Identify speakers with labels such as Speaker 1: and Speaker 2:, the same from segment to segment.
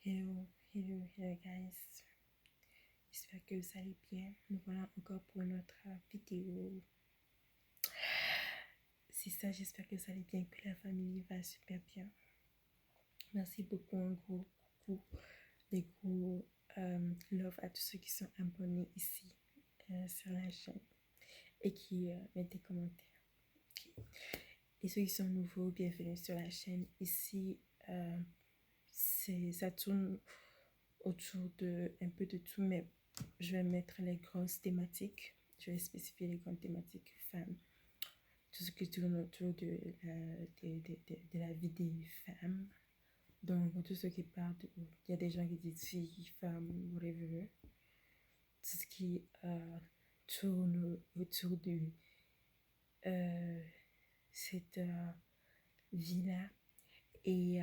Speaker 1: Hello, hello, hello guys. J'espère que vous allez bien. Nous voilà encore pour notre vidéo. C'est ça, j'espère que vous allez bien, que la famille va super bien. Merci beaucoup, un gros coucou, des gros love à tous ceux qui sont abonnés ici sur la chaîne et qui mettent des commentaires. Et ceux qui sont nouveaux, bienvenue sur la chaîne. Ici, ça tourne autour de un peu de tout, mais je vais mettre les grosses thématiques. Je vais spécifier les grandes thématiques femmes. Tout ce qui tourne autour de la vie des femmes. Donc, tout ce qui parle de... Il y a des gens qui disent filles, femmes, whatever. Tout ce qui tourne autour de cette vie-là. Et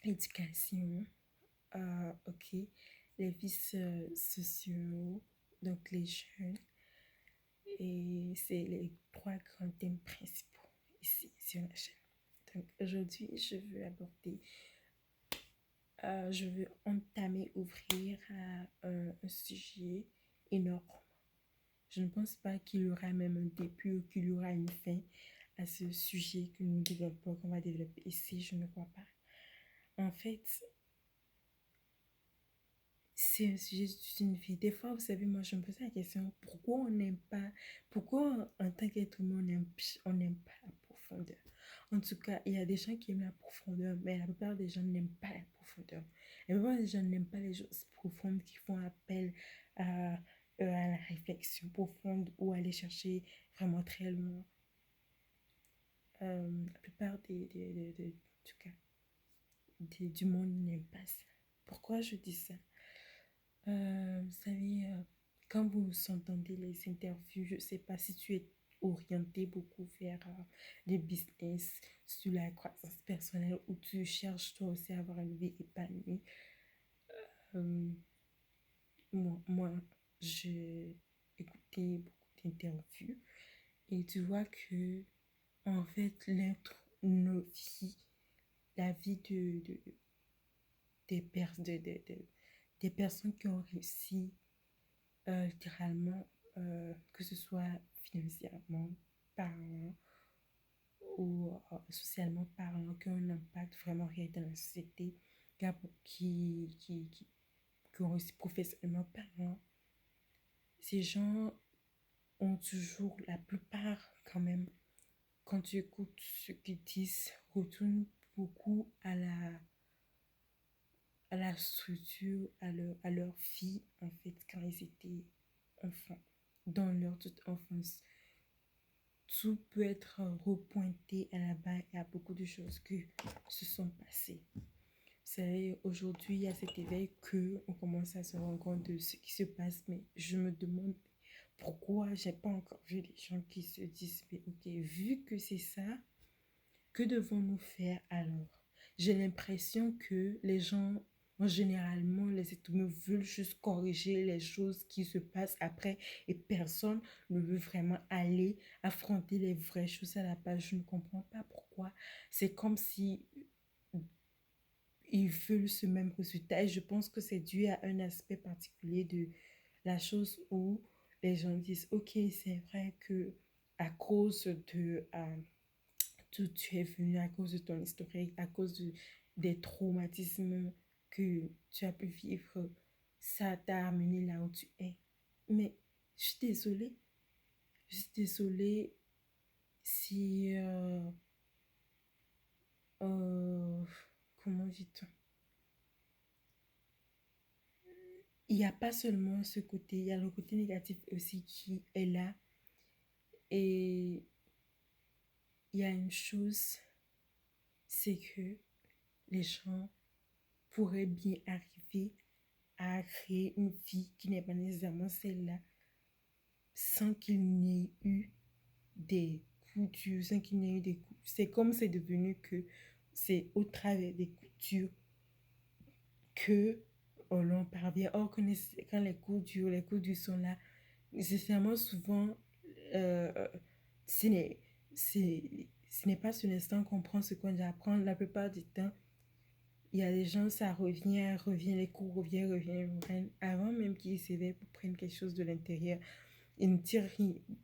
Speaker 1: éducation. Ok. Les vices sociaux. Donc, les jeunes. Et c'est les trois grands thèmes principaux ici sur la chaîne. Donc aujourd'hui, je veux entamer, ouvrir un sujet énorme. Je ne pense pas qu'il y aura même un début ou qu'il y aura une fin à ce sujet que nous développons, qu'on va développer ici. Je ne crois pas. En fait, c'est un sujet d'une vie. Des fois, vous savez, moi, je me posais la question, pourquoi on n'aime pas, pourquoi en tant qu'être humain, on n'aime pas la profondeur. En tout cas, il y a des gens qui aiment la profondeur, mais la plupart des gens n'aiment pas la profondeur. La plupart des gens n'aiment pas les choses profondes qui font appel à la réflexion profonde ou aller chercher vraiment très loin. La plupart en tout cas, du monde n'aime pas ça. Pourquoi je dis ça? Vous savez, quand vous entendez les interviews, je ne sais pas si tu es orienté beaucoup vers les business, sur la croissance personnelle, ou tu cherches toi aussi à avoir une vie épanouie. Euh, moi, j'ai écouté beaucoup d'interviews et tu vois que, en fait, nos vies, la vie des personnes qui ont réussi littéralement, que ce soit financièrement parlant ou socialement parlant, qui ont un impact vraiment réel dans la société, qui ont réussi professionnellement parlant. Ces gens ont toujours, la plupart quand même, quand tu écoutes ce qu'ils disent, retournent beaucoup à la structure, à leur vie, en fait, quand ils étaient enfants, dans leur toute enfance. Tout peut être repointé à la bas. Il y a beaucoup de choses qui se sont passées. Vous savez, aujourd'hui, il y a cet éveil que on commence à se rendre compte de ce qui se passe, mais je me demande pourquoi j'ai pas encore vu des gens qui se disent, mais ok, vu que c'est ça, que devons-nous faire alors? J'ai l'impression que les gens, généralement, les êtres humains veulent juste corriger les choses qui se passent après et personne ne veut vraiment aller affronter les vraies choses à la base. Je ne comprends pas pourquoi. C'est comme si ils veulent ce même résultat et je pense que c'est dû à un aspect particulier de la chose où les gens disent, ok, c'est vrai que à cause de tu es venu à cause de ton historique, à cause des traumatismes que tu as pu vivre, ça t'a amené là où tu es. Mais je suis désolée. Je suis désolée si... comment dit-on? Il n'y a pas seulement ce côté, il y a le côté négatif aussi qui est là. Et il y a une chose, c'est que les gens pourraient bien arriver à créer une vie qui n'est pas nécessairement celle-là sans qu'il n'y ait eu des coutures, sans qu'il n'y ait eu des coutures. C'est comme c'est devenu que c'est au travers des coutures que l'on parvient. Or, quand les coutures sont là, nécessairement souvent, ce n'est pas sur l'instant qu'on prend ce qu'on doit apprendre. La plupart du temps, Il y a des gens, ça revient, les cours reviennent. Avant même qu'ils s'éveillent pour prendre quelque chose de l'intérieur, ils ne tirent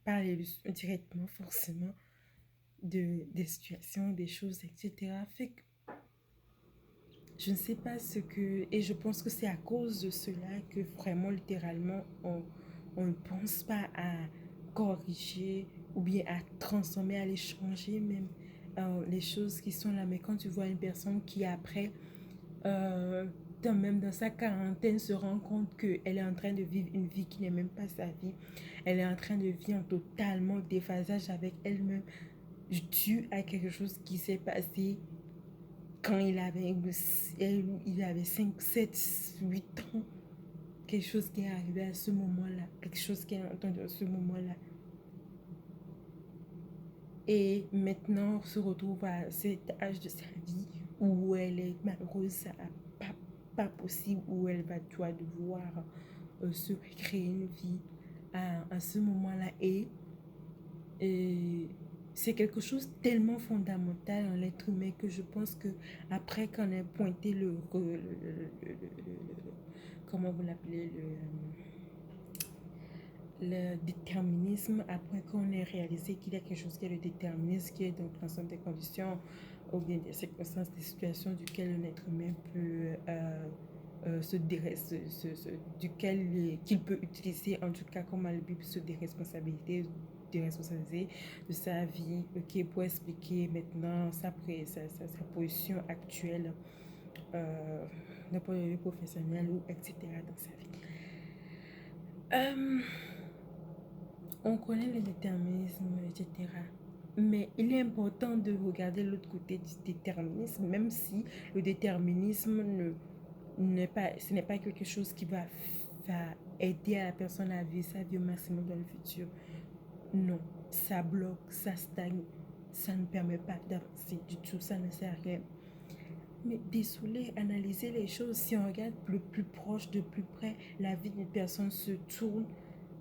Speaker 1: pas les leçons directement, forcément, des situations, des choses, etc. Fait que je ne sais pas ce que... Et je pense que c'est à cause de cela que vraiment, littéralement, on ne pense pas à corriger ou bien à transformer, à les changer même les choses qui sont là. Mais quand tu vois une personne qui après, euh, même dans sa quarantaine, se rend compte qu'elle est en train de vivre une vie qui n'est même pas sa vie, elle est en train de vivre en totalement déphasage avec elle-même, dû à quelque chose qui s'est passé quand il avait 5 7 8 ans, quelque chose qui est arrivé à ce moment-là, quelque chose qui est entendu à ce moment-là. Et maintenant, on se retrouve à cet âge de sa vie où elle est malheureuse, ça n'a pas possible, où elle va devoir se créer une vie à ce moment-là. Et c'est quelque chose tellement fondamental en l'être humain que je pense que après qu'on ait pointé comment vous l'appelez, le déterminisme, après qu'on ait réalisé qu'il y a quelque chose qui est le déterminisme, qui est donc l'ensemble des conditions ou bien des circonstances, des situations duquel un être humain peut duquel qu'il peut utiliser, en tout cas comme le Bible, se déresponsabiliser de sa vie, ok, pour expliquer maintenant sa position actuelle d'un point de vue professionnel ou etc. dans sa vie. On connaît le déterminisme, etc. Mais il est important de regarder l'autre côté du déterminisme, même si le déterminisme ce n'est pas quelque chose qui va aider à la personne à vivre sa vie au maximum dans le futur. Non, ça bloque, ça stagne, ça ne permet pas d'avancer du tout, ça ne sert à rien. Mais désolé, analyser les choses, si on regarde le plus proche, de plus près, la vie d'une personne se tourne.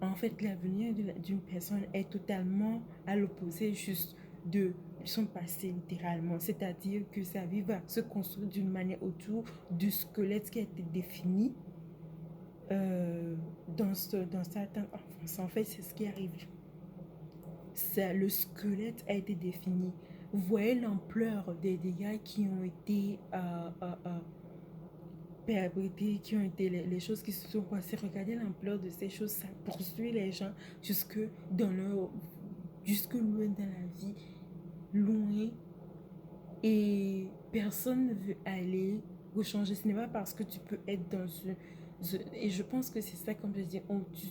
Speaker 1: En fait, l'avenir d'une personne est totalement à l'opposé juste de son passé, littéralement. C'est-à-dire que sa vie va se construire d'une manière autour du squelette qui a été défini dans certains enfants. En fait, c'est ce qui arrive. Le squelette a été défini. Vous voyez l'ampleur des dégâts qui ont été perpétrés, qui ont été les choses qui se sont passées. Regardez l'ampleur de ces choses, ça poursuit les gens jusque loin dans la vie, loin. Et personne ne veut aller rechanger. Ce n'est pas parce que tu peux être dans et je pense que c'est ça, comme je dis,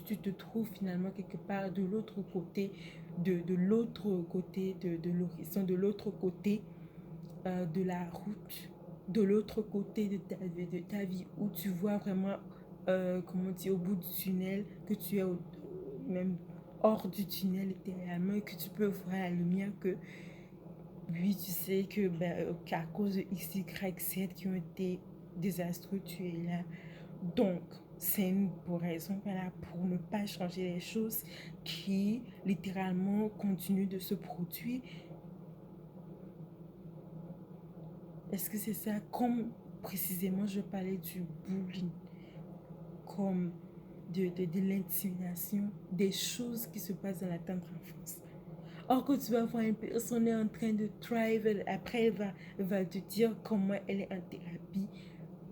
Speaker 1: tu te trouves finalement quelque part de l'autre côté, de l'autre côté de l'horizon, de l'autre côté de la route, de l'autre côté de ta vie, où tu vois vraiment, comment dire, au bout du tunnel, que tu es même hors du tunnel littéralement, et que tu peux voir la lumière, que oui, tu sais que qu'à cause de X, Y, Z qui ont été désastreux, tu es là. Donc, c'est une raison voilà, pour ne pas changer les choses qui littéralement continuent de se produire. Est-ce que c'est ça? Comme précisément je parlais du bullying, comme de l'intimidation, des choses qui se passent dans la tendre enfance. Or, que tu vas voir une personne est en train de thrive, après elle va te dire comment elle est en thérapie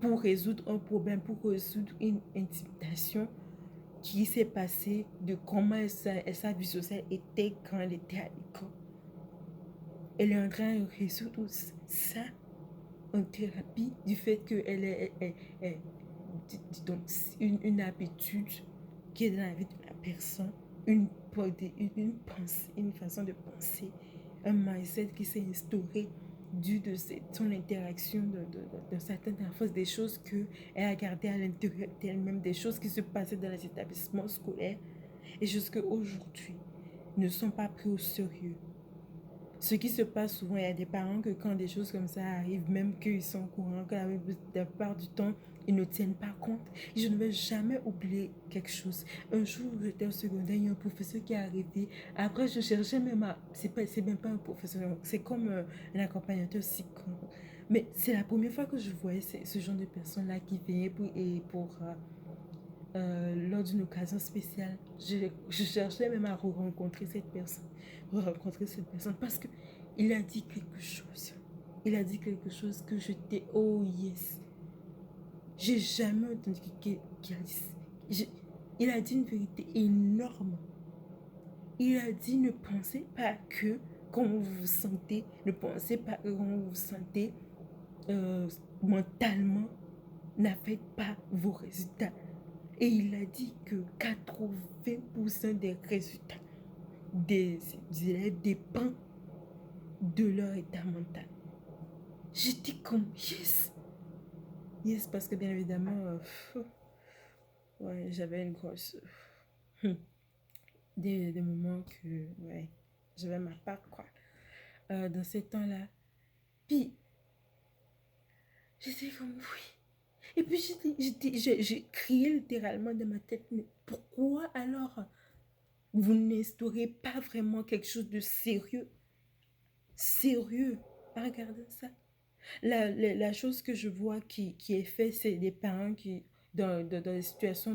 Speaker 1: pour résoudre un problème, pour résoudre une intimidation qui s'est passée, de comment sa vie sociale était quand elle était à l'école. Elle est en train de résoudre ça en thérapie du fait qu'elle est donc une habitude qui est dans la vie de la personne, une pensée, une façon de penser, un mindset qui s'est instauré dû de son interaction de certaines enfants, des choses qu'elle a gardées à l'intérieur d'elle-même, des choses qui se passaient dans les établissements scolaires et jusqu'à aujourd'hui ne sont pas pris au sérieux. Ce qui se passe souvent, il y a des parents que quand des choses comme ça arrivent, même qu'ils sont au courant, que la plupart du temps, ils ne tiennent pas compte. Et je ne vais jamais oublier quelque chose. Un jour, j'étais au secondaire, il y a un professeur qui est arrivé. Après, je cherchais même c'est même pas un professeur, c'est comme un accompagnateur psycho. Mais c'est la première fois que je voyais ce genre de personnes-là qui venaient lors d'une occasion spéciale. Je cherchais même à rencontrer cette personne. Rencontrer cette personne parce que il a dit quelque chose. Il a dit quelque chose que j'étais, oh yes. J'ai jamais entendu qu'il a dit. Il a dit une vérité énorme. Il a dit ne pensez pas que quand vous vous sentez, ne pensez pas que quand vous vous sentez mentalement, n'affecte pas vos résultats. Et il a dit que 80% des résultats des élèves dépendent de leur état mental. J'étais comme yes. Yes, parce que bien évidemment, ouais, j'avais une grosse. Des moments que, ouais, j'avais ma part, quoi. Dans ces temps-là. Puis, j'étais comme oui. Et puis, j'ai crié littéralement dans ma tête, mais pourquoi alors vous n'instaurez pas vraiment quelque chose de sérieux? Sérieux. Regardez ça. La chose que je vois qui est faite, c'est des parents qui, dans des situations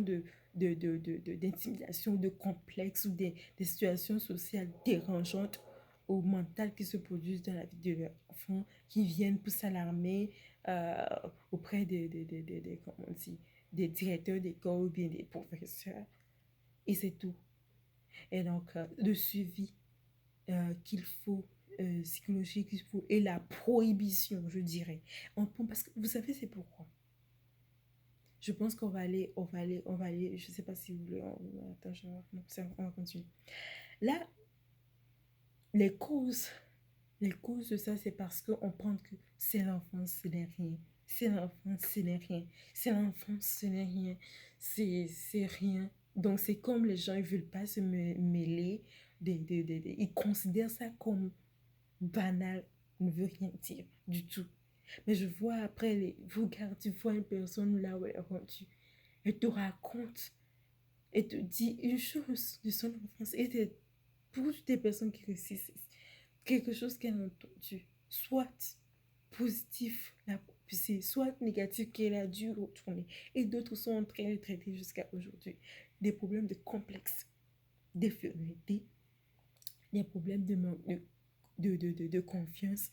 Speaker 1: d'intimidation, de complexe ou des situations sociales dérangeantes au mental qui se produisent dans la vie de leurs enfants, qui viennent pour s'alarmer euh, auprès comment on dit, des directeurs d'école ou bien des professeurs. Et c'est tout. Et donc, le suivi qu'il faut psychologique qu'il faut et la prohibition, je dirais. Parce que vous savez, c'est pourquoi. Je pense on va aller, je sais pas si vous voulez, attends, non, on va continuer. Là, les causes, les causes de ça, c'est parce qu'on pense que c'est l'enfance, ce n'est rien. C'est l'enfance, ce n'est rien. C'est l'enfance, ce n'est rien. C'est rien. Donc, c'est comme les gens, ils veulent pas se mêler. Ils considèrent ça comme banal, ne veut rien dire du tout. Mais je vois après, regarde, tu vois une personne là où elle te raconte, elle te dit une chose de son enfance. Et c'est pour toutes les personnes qui réussissent, quelque chose qu'elle a entendu, soit positif, soit négatif qu'elle a dû retourner. Et d'autres sont en train de traiter jusqu'à aujourd'hui des problèmes de complexe, d'infériorité, des problèmes de manque de confiance,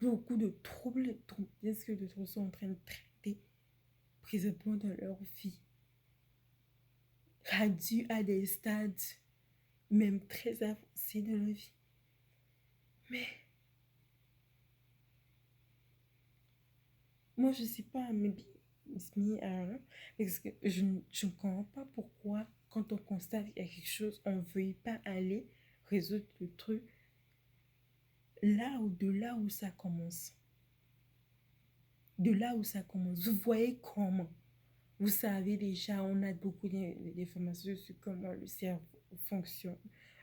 Speaker 1: beaucoup de troubles que d'autres sont en train de traiter présentement dans leur vie, rendus à des stades même très avancés dans leur vie. Mais moi, je ne sais pas, maybe it's me, I don't know, parce que je ne comprends pas pourquoi, quand on constate qu'il y a quelque chose, on ne veuille pas aller résoudre le truc de là où ça commence. De là où ça commence. Vous voyez comment? Vous savez déjà, on a beaucoup d'informations sur comment le cerveau fonctionne.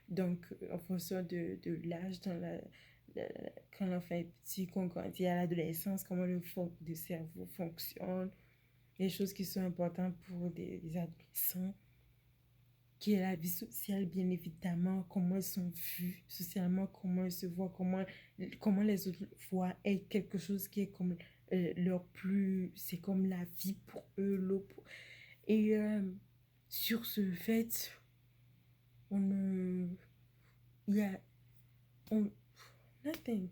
Speaker 1: Donc, en fonction de l'âge, quand l'enfant est petit, qu'on grandit à l'adolescence, comment le cerveau fonctionne, les choses qui sont importantes pour des adolescents, qui est la vie sociale, bien évidemment, comment ils sont vus socialement, comment ils se voient, comment les autres voient, est quelque chose qui est comme c'est comme la vie pour eux, l'eau pour... Et sur ce fait, on ne... Il y a... On, nothing.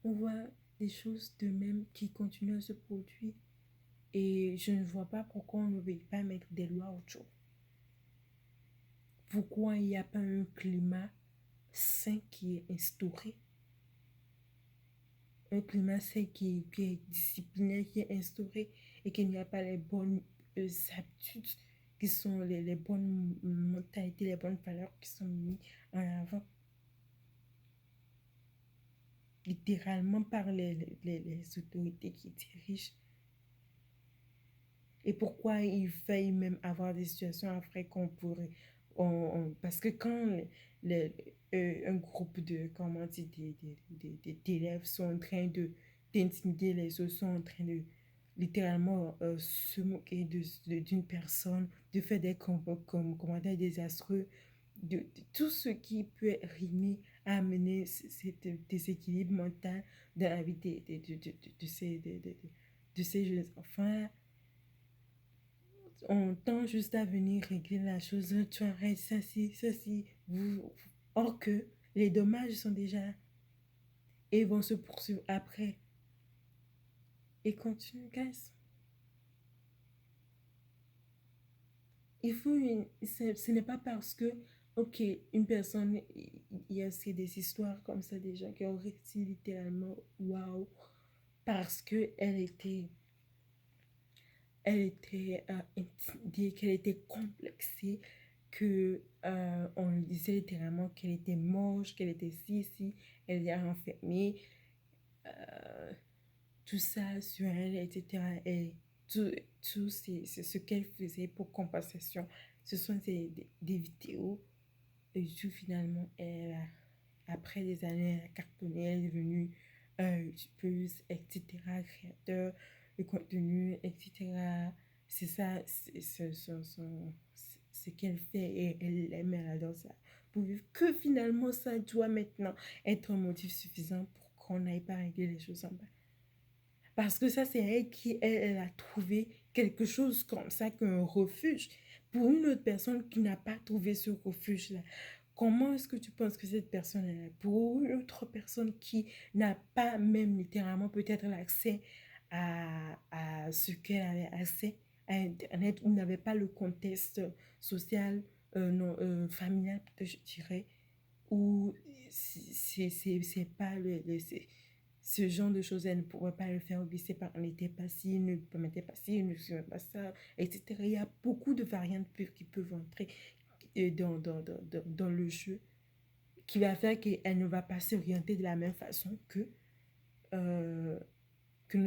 Speaker 1: On voit des choses de même qui continuent à se produire. Et je ne vois pas pourquoi on ne veut pas mettre des lois autour. Pourquoi il n'y a pas un climat sain qui est instauré, un climat sain qui est discipliné, qui est instauré et qu'il n'y a pas les bonnes habitudes qui sont les bonnes mentalités, les bonnes valeurs qui sont mises en avant littéralement par les autorités qui dirigent. Et pourquoi il faille même avoir des situations après qu'on pourrait... parce que quand un groupe comment dire, d'élèves sont en train d'intimider les autres, sont en train de littéralement se moquer d'une personne, de faire des commentaires désastreux, de tout ce qui peut rimer à amener ce déséquilibre mental dans la vie de ces jeunes enfants. On tend juste à venir régler la chose, tu arrêtes ça, si, vous. Or que les dommages sont déjà là et vont se poursuivre après. Et continue, guys. Il faut ce n'est pas parce que, ok, une personne, il y a des histoires comme ça, des gens qui ont réussi littéralement, waouh, parce que elle était intimidée, qu'elle était complexée, que on lui disait littéralement qu'elle était moche, qu'elle était si, elle est enfermée, euh, tout ça sur elle, etc. Et tout c'est ce qu'elle faisait pour compensation. Ce sont des vidéos. Et tout, finalement, après des années, elle a cartonné, elle est devenue youtubeuse, etc., créateur de contenu, etc. C'est ça, ce qu'elle fait et elle aime, elle adore ça. Pour vivre que finalement, ça doit maintenant être un motif suffisant pour qu'on n'aille pas régler les choses en bas. Parce que ça, c'est elle qui, elle a trouvé quelque chose comme ça, qu'un refuge. Pour une autre personne qui n'a pas trouvé ce refuge-là, comment est-ce que tu penses que cette personne est là? Pour une autre personne qui n'a pas même littéralement peut-être l'accès à ce qu'elle avait accès à Internet, ou n'avait pas le contexte social, non, familial, je dirais, ou c'est pas ce genre de choses, elle ne pourrait pas le faire, ou ses parents n'étaient pas ci, ne permettaient pas ci, ne faisaient pas ça, etc. Il y a beaucoup de variantes qui peuvent entrer dans le jeu, qui va faire qu'elle ne va pas s'orienter de la même façon qu'une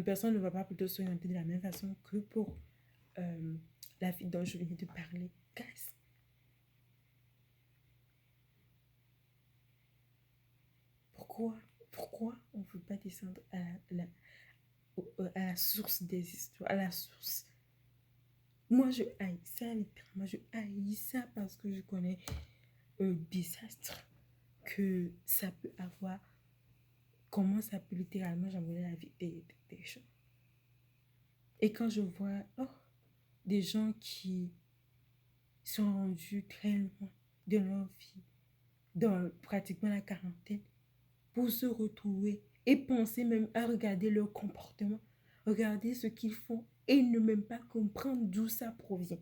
Speaker 1: personne ne va pas plutôt s'orienter de la même façon que pour la fille dont je venais de parler. Guys, pourquoi on ne veut pas descendre à la source des histoires, à la source? Moi, je haïs ça, littéralement, je haïs ça parce que je connais le désastre que ça peut avoir, comment ça peut littéralement chambouler la vie des gens. Et quand je vois des gens qui sont rendus très loin de leur vie, dans pratiquement la quarantaine, pour se retrouver et penser même à regarder leur comportement, regarder ce qu'ils font et ne même pas comprendre d'où ça provient.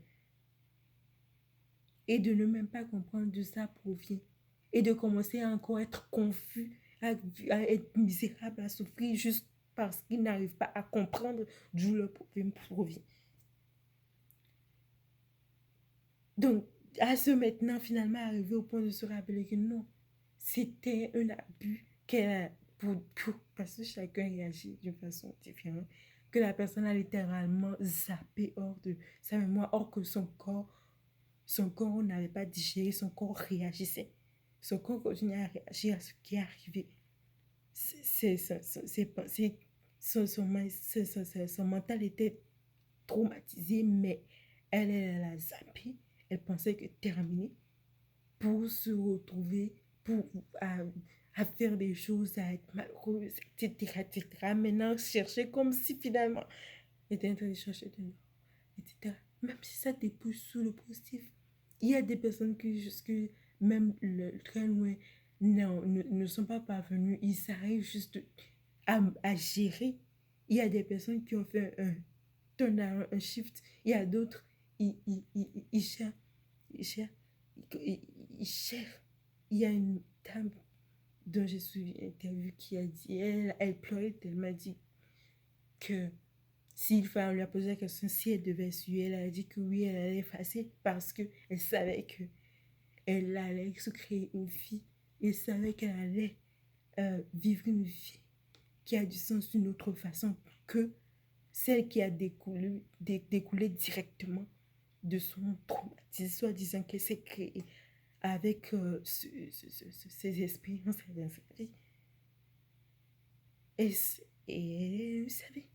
Speaker 1: Et de ne même pas comprendre d'où ça provient. Et de commencer à encore être confus, à être misérable, à souffrir juste parce qu'ils n'arrivent pas à comprendre d'où leur problème provient. Donc, à ce maintenant, finalement, arriver au point de se rappeler que non, c'était un abus qu'elle a, parce que chacun réagit d'une façon différente, que la personne a littéralement zappé hors de sa mémoire, hors que son corps n'avait pas digéré, son corps réagissait. Son corps continuait à réagir à ce qui est arrivé. Son mental était traumatisé, mais elle a zappé. Elle pensait que terminé pour se retrouver, à faire des choses, à être malheureuse, etc. Maintenant, chercher comme si finalement, elle était en train de chercher de l'or, etc. Même si ça débouche sous le positif. Il y a des personnes qui, jusque même très loin, ne sont pas parvenues. Ils s'arrivent juste à gérer. Il y a des personnes qui ont fait un shift. Il y a d'autres, ils cherchent. Il cherche. Il y a une dame dont j'ai suivi une interview qui a dit, elle pleurait tellement, elle dit que s'il fallait, on lui a posé la question si elle devait suivre, elle a dit que oui, elle allait effacer parce qu'elle savait que elle allait se créer une vie, elle savait qu'elle allait vivre une vie qui a du sens d'une autre façon que celle qui a découlé directement de son traumatisme, soi-disant qu'elle s'est créée avec ces expériences dans sa vie. Et elle le savait.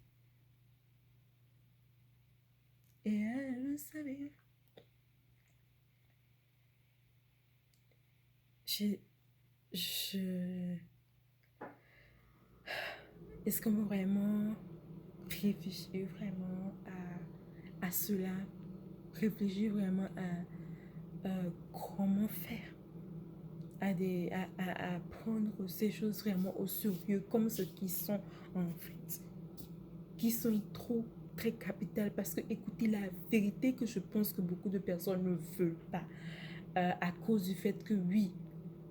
Speaker 1: Et elle le savait. je... Est-ce qu'on va vraiment réfléchir vraiment à cela? Réfléchir vraiment à comment faire? À prendre ces choses vraiment au sérieux comme ce qui sont en fait, qui sont trop très capitales. Parce que écoutez, la vérité que je pense que beaucoup de personnes ne veulent pas, à cause du fait que oui,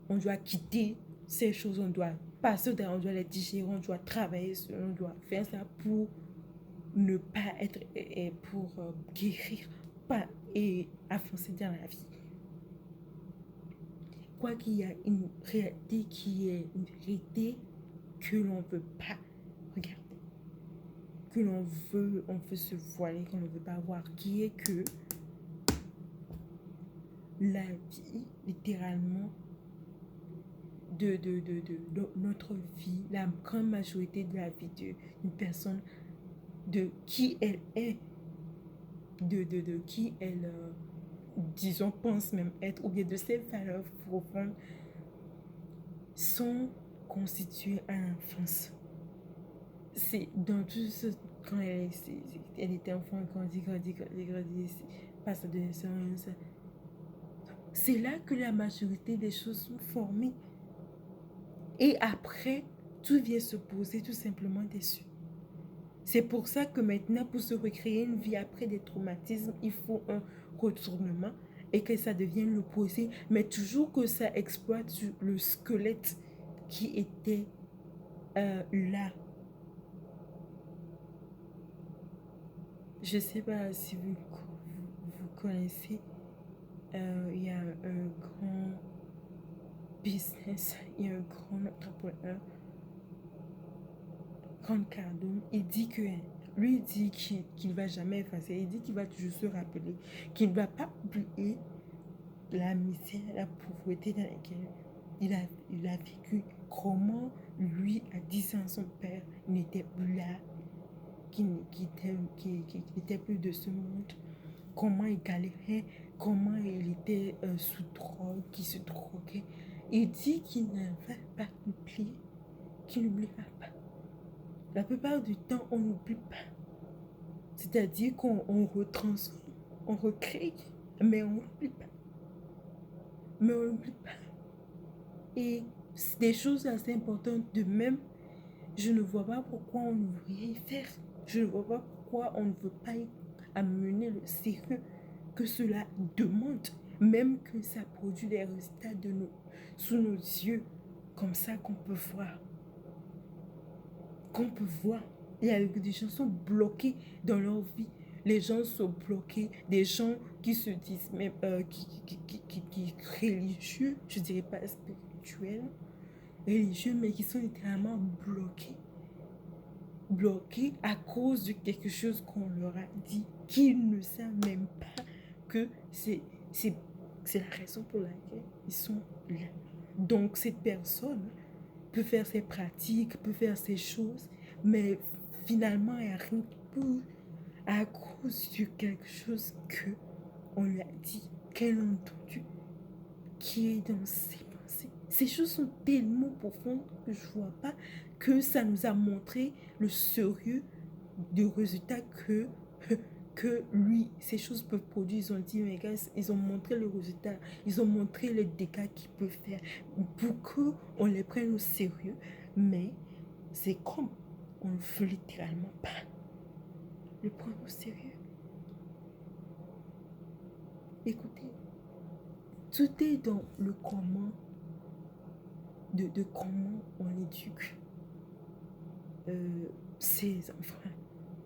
Speaker 1: on doit quitter ces choses, on doit passer dedans, on doit les digérer, on doit travailler, on doit faire ça pour ne pas être, et pour guérir, pas et avancer dans la vie. Quoi qu'il y a une réalité qui est une vérité que l'on ne veut pas regarder, que on veut se voiler, qu'on ne veut pas voir, qui est que la vie, littéralement, de notre vie, la grande majorité de la vie d'une personne, de qui elle est, de qui elle, disons, pense même être, ou bien de ses valeurs profondes, sont constituées à l'enfance. C'est dans tout ce, quand elle était enfant, grandit, passe à l'adolescence, c'est là que la majorité des choses sont formées. Et après, tout vient se poser tout simplement dessus. C'est pour ça que maintenant, pour se recréer une vie après des traumatismes, il faut un retournement et que ça devienne l'opposé, mais toujours que ça exploite le squelette qui était là. Je ne sais pas si vous connaissez, il y a un grand business, il y a un grand entrepreneur, Grant Cardone, il dit que lui dit qu'il ne va jamais effacer, il dit qu'il va toujours se rappeler, qu'il ne va pas oublier la misère, la pauvreté dans laquelle il a vécu, comment lui, à 10 ans, son père n'était plus là, qui n'était plus de ce monde, comment il galérait, comment il était sous drogue, qui se droguait. Il dit qu'il ne va pas oublier, qu'il n'oubliera pas. La plupart du temps, on n'oublie pas. C'est-à-dire qu'on retransforme, on recrée, mais on n'oublie pas. Mais on n'oublie pas. Et c'est des choses assez importantes. De même, je ne vois pas pourquoi on ne veut rien faire. Je ne vois pas pourquoi on ne veut pas amener le sérieux que cela demande. Même que ça produit des résultats sous nos yeux. Comme ça qu'on peut voir. Qu'on peut voir. Il y a des gens qui sont bloqués dans leur vie. Les gens sont bloqués. Des gens qui se disent même qui religieux, je dirais pas spirituels, religieux, mais qui sont littéralement bloqués à cause de quelque chose qu'on leur a dit, qu'ils ne savent même pas que c'est la raison pour laquelle ils sont là. Donc cette personne peut faire ses pratiques, peut faire ses choses, mais finalement elle n'a rien pour à cause de quelque chose que on lui a dit, qu'elle a entendu, qui est dans ses pensées. Ces choses sont tellement profondes que je ne vois pas que ça nous a montré le sérieux du résultat que lui, ces choses peuvent produire. Ils ont dit, mais gars, ils ont montré le résultat, ils ont montré les dégâts qu'ils peuvent faire pour qu'on les prenne au sérieux. Mais c'est comme on ne veut littéralement pas le prendre au sérieux. Écoutez, tout est dans le comment, de comment on éduque ces enfants.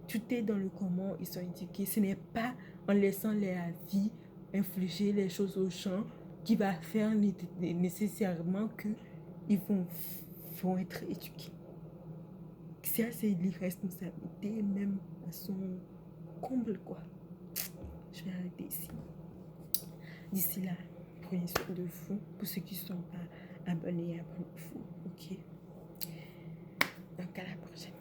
Speaker 1: Tout est dans le comment ils sont éduqués. Ce n'est pas en laissant la vie infliger les choses aux gens qui va faire nécessairement qu'ils vont être éduqués. Ça, c'est l'irresponsabilité même à son comble, quoi. Je vais arrêter ici. D'ici là, prenez soin de vous. Pour ceux qui ne sont pas abonnés, abonnez-vous. Ok. Donc, à la prochaine.